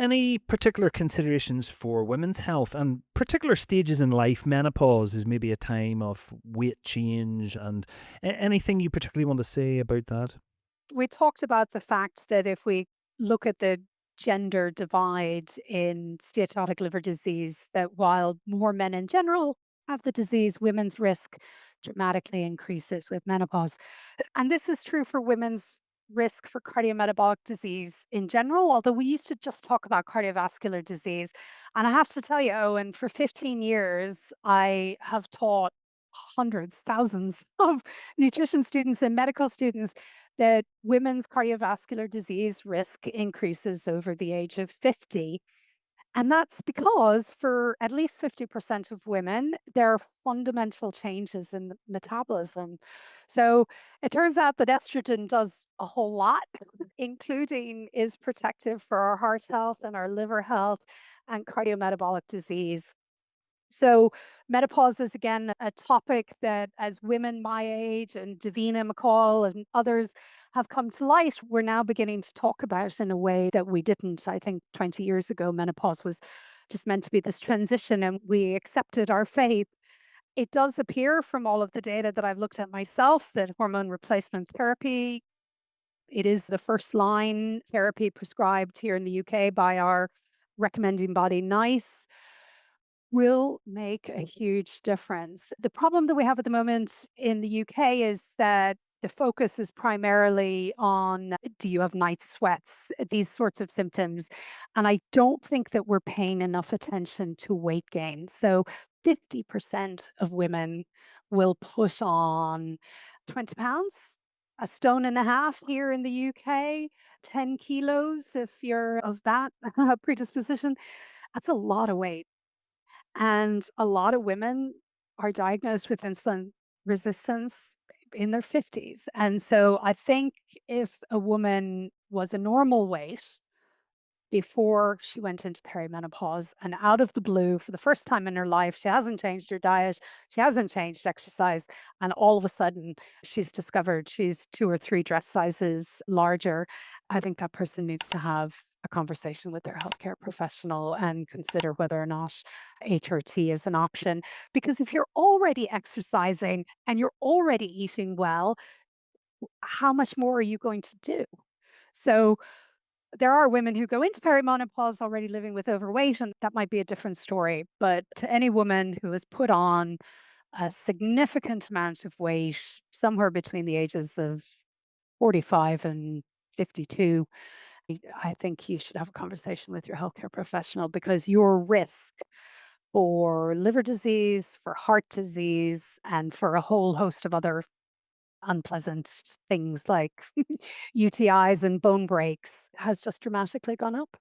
Any particular considerations for women's health and particular stages in life? Menopause is maybe a time of weight change, and anything you particularly want to say about that? We talked about the fact that if we look at the gender divide in steatotic liver disease, that while more men in general have the disease, women's risk dramatically increases with menopause. And this is true for women's risk for cardiometabolic disease in general, although we used to just talk about cardiovascular disease. And I have to tell you, Owen, for 15 years, I have taught hundreds, thousands of nutrition students and medical students that women's cardiovascular disease risk increases over the age of 50. And that's because for at least 50% of women, there are fundamental changes in the metabolism. So it turns out that estrogen does a whole lot, including is protective for our heart health and our liver health and cardiometabolic disease. So, menopause is again a topic that, as women my age and Davina McCall and others have come to light, we're now beginning to talk about in a way that we didn't. I think 20 years ago, menopause was just meant to be this transition and we accepted our fate. It does appear from all of the data that I've looked at myself that hormone replacement therapy, it is the first line therapy prescribed here in the UK by our recommending body NICE will make a huge difference. The problem that we have at the moment in the UK is that the focus is primarily on do you have night sweats, these sorts of symptoms. And I don't think that we're paying enough attention to weight gain. So 50% of women will push on 20 pounds, a stone and a half here in the UK, 10 kilos if you're of that predisposition. That's a lot of weight. And a lot of women are diagnosed with insulin resistance in their 50s. And so I think if a woman was a normal weight, before she went into perimenopause and out of the blue for the first time in her life, she hasn't changed her diet, she hasn't changed exercise, and all of a sudden she's discovered she's 2 or 3 dress sizes larger. I think that person needs to have a conversation with their healthcare professional and consider whether or not HRT is an option. Because if you're already exercising and you're already eating well, how much more are you going to do? So there are women who go into perimenopause already living with overweight, and that might be a different story. But to any woman who has put on a significant amount of weight, somewhere between the ages of 45 and 52, I think you should have a conversation with your healthcare professional because your risk for liver disease, for heart disease, and for a whole host of other unpleasant things like UTIs and bone breaks has just dramatically gone up.